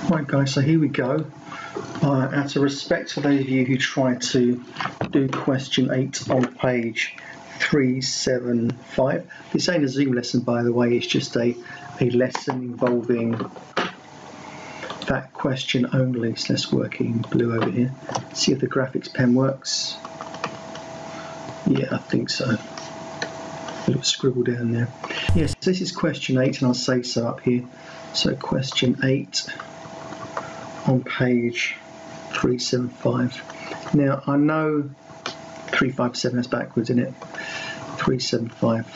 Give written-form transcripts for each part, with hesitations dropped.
Right guys, so here we go. Out of respect for those of you who tried to do question 8 on page 375. This ain't a Zoom lesson, by the way, it's just a lesson involving that question only. So let's work in blue over here. See if the graphics pen works. Yeah, I think so. A little scribble down there. Yes, this is question 8, and I'll say so up here. So question 8 on page 375. Now I know 357 is backwards, isn't it? 375.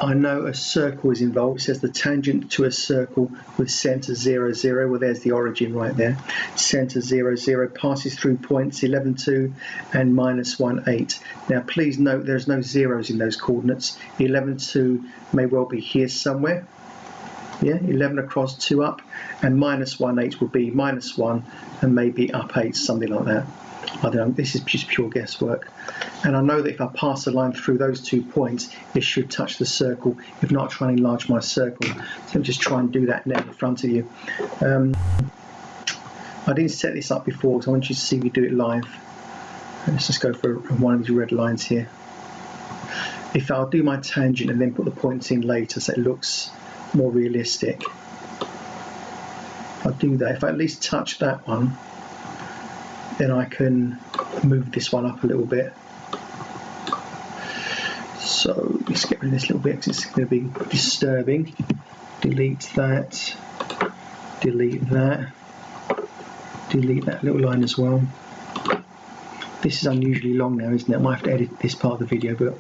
I know a circle is involved. It says the tangent to a circle with centre 0, 0. Well, there's the origin right there. Centre 0, 0 passes through points 11, 2 and minus 1, 8. Now, please note there's no zeros in those coordinates. 11, 2 may well be here somewhere. Yeah, 11 across, 2 up, and minus 1, 8 will be minus 1 and maybe up 8, something like that. I don't know, this is just pure guesswork. And I know that if I pass a line through those 2 points, it should touch the circle. If not, try and enlarge my circle. So I'll just try and do that now in front of you. I didn't set this up before, so I want you to see me do it live. Let's just go for one of these red lines here. If I'll do my tangent and then put the points in later so it looks more realistic, I'll do that. If I at least touch that one, then I can move this one up a little bit. So let's get rid of this little bit because it's going to be disturbing. Delete that, delete that, delete that little line as well. This is unusually long now, isn't it? I might have to edit this part of the video, but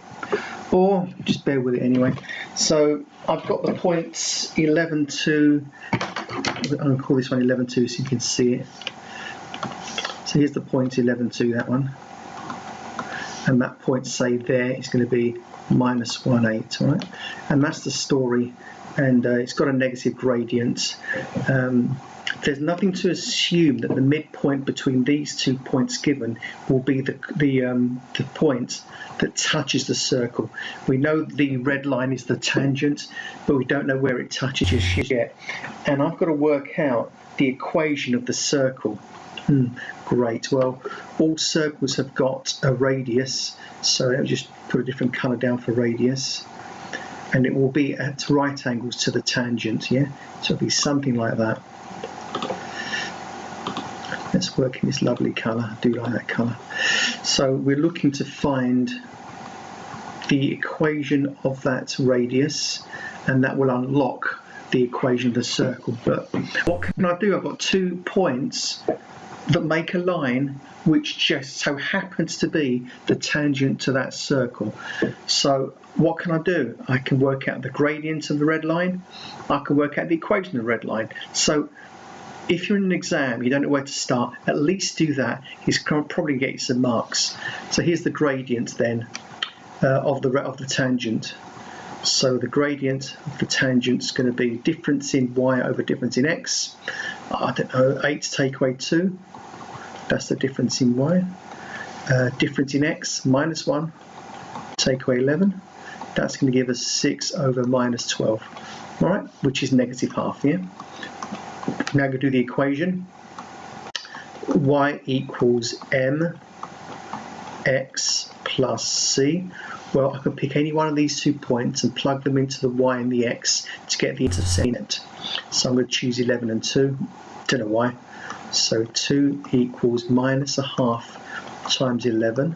or just bear with it anyway. So I've got the points 11, 2. I'm going to call this one 11, 2 so you can see it. So here's the point 11, 2, that one. And that point, say there, is going to be minus 1, 8, right? And that's the story. And it's got a negative gradient. There's nothing to assume that the midpoint between these 2 points given will be the point that touches the circle. We know the red line is the tangent, but we don't know where it touches just yet. And I've got to work out the equation of the circle. Great. Well, all circles have got a radius, so I'll just put a different colour down for radius. And it will be at right angles to the tangent, yeah? So it'll be something like that. Let's work in this lovely colour. I do like that colour. So we're looking to find the equation of that radius, and that will unlock the equation of the circle. But what can I do? I've got 2 points that make a line which just so happens to be the tangent to that circle. So what can I do? I can work out the gradient of the red line. I can work out the equation of the red line. So if you're in an exam, you don't know where to start, at least do that. He's probably get you some marks. So here's the gradient then of the tangent. So the gradient of the tangent is going to be difference in y over difference in x. I don't know, 8 take away 2. That's the difference in y. Difference in x, minus 1, take away 11. That's going to give us 6 over minus 12. All right, which is negative half, yeah? Now I'm going to do the equation. Y equals mx plus c. Well, I can pick any one of these 2 points and plug them into the y and the x to get the intercept. So I'm going to choose 11 and 2. Don't know why. So 2 equals minus a half times 11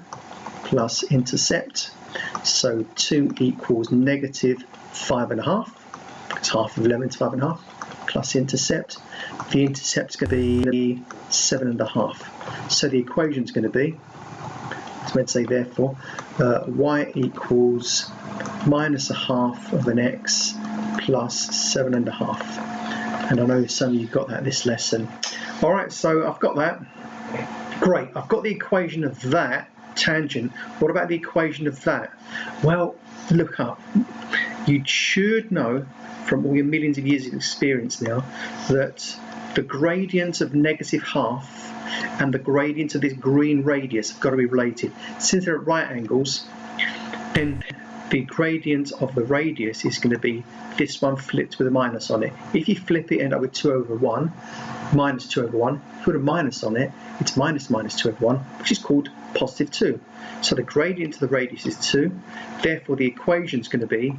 plus intercept. So 2 equals negative 5.5. Because half of 11 is 5.5 plus intercept. The intercept is going to be 7.5. So the equation is going to be, so let's say therefore, y equals minus a half of an x plus 7.5. And I know some of you got that this lesson. All right, so I've got that. Great, I've got the equation of that tangent. What about the equation of that? Well, look up. You should know from all your millions of years of experience now that the gradient of negative half and the gradient of this green radius have got to be related. Since they're at right angles, then the gradient of the radius is going to be this one flipped with a minus on it. If you flip it, end up with 2 over 1, minus 2 over 1. If you put a minus on it, it's minus 2 over 1, which is called positive 2. So the gradient of the radius is 2. Therefore, the equation is going to be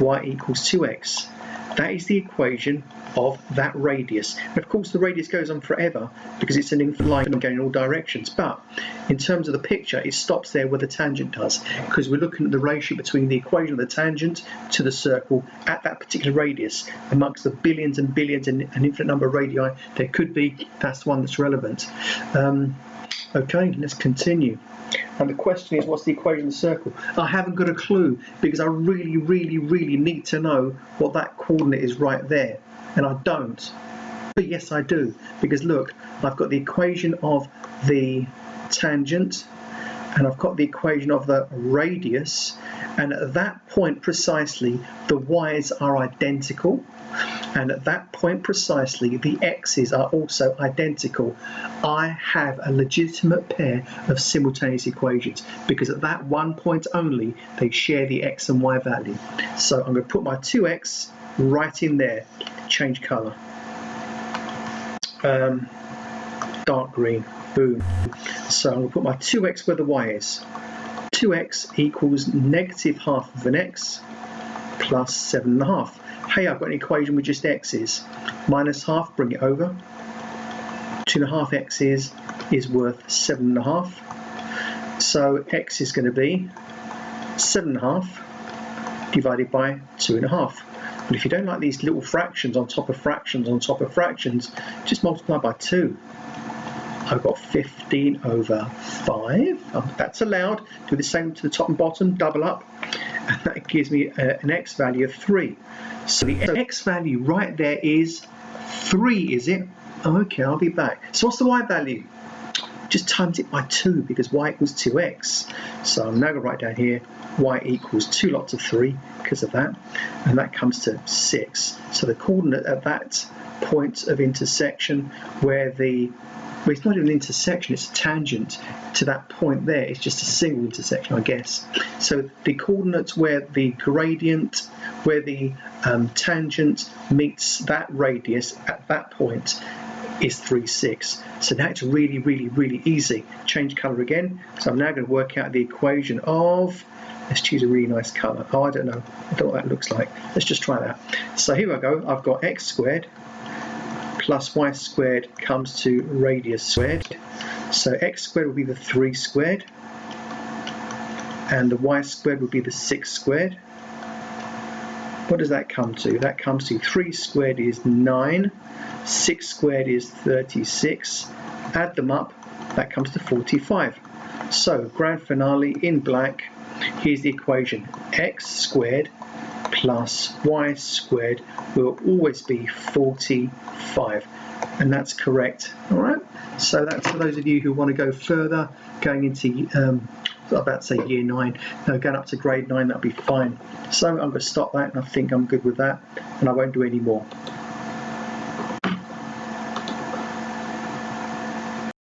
y equals 2x. That is the equation of that radius. And of course, the radius goes on forever because it's an infinite line going in all directions. But in terms of the picture, it stops there where the tangent does, because we're looking at the ratio between the equation of the tangent to the circle at that particular radius. Amongst the billions and billions and an infinite number of radii there could be, that's the one that's relevant. Okay, let's continue. And the question is, what's the equation of the circle? I haven't got a clue, because I really need to know what that coordinate is right there. And I don't. But yes, I do. Because look, I've got the equation of the tangent, and I've got the equation of the radius. And at that point precisely, the y's are identical. And at that point precisely, the x's are also identical. I have a legitimate pair of simultaneous equations, because at that one point only, they share the x and y value. So I'm going to put my 2x right in there. Change colour. Dark green. Boom. So I'm going to put my 2x where the y is. 2x equals negative half of an x plus 7.5. Hey, I've got an equation with just x's. Minus half, bring it over. 2.5 x's is worth 7.5. So x is going to be 7.5 divided by 2.5. But if you don't like these little fractions on top of fractions on top of fractions, just multiply by 2. I've got 15 over 5. That's allowed. Do the same to the top and bottom, double up. And that gives me an x value of 3. So the x value right there is 3, is it? Okay, I'll be back. So what's the y value? Just times it by 2, because y equals 2x. So I'm now going to write down here y equals 2 lots of 3 because of that. And that comes to 6. So the coordinate at that point of intersection where well, it's not even an intersection, it's a tangent to that point there. It's just a single intersection, I guess. So the coordinates where the gradient, where the tangent meets that radius at that point is 3, 6. So that's really easy. Change colour again. So I'm now going to work out the equation of, let's choose a really nice colour. Oh, I don't know what that looks like. Let's just try that. So here I go. I've got x squared plus y squared comes to radius squared. So x squared will be the 3 squared, and the y squared will be the 6 squared. What does that come to? That comes to 3 squared is 9, 6 squared is 36. Add them up, that comes to 45. So grand finale in black, here's the equation. X squared plus y squared will always be 45, and that's correct. All right, so that's for those of you who want to go further, going into I'm about to say year 9, no, going up to grade 9, that'll be fine. So I'm going to stop that, and I think I'm good with that, and I won't do any more.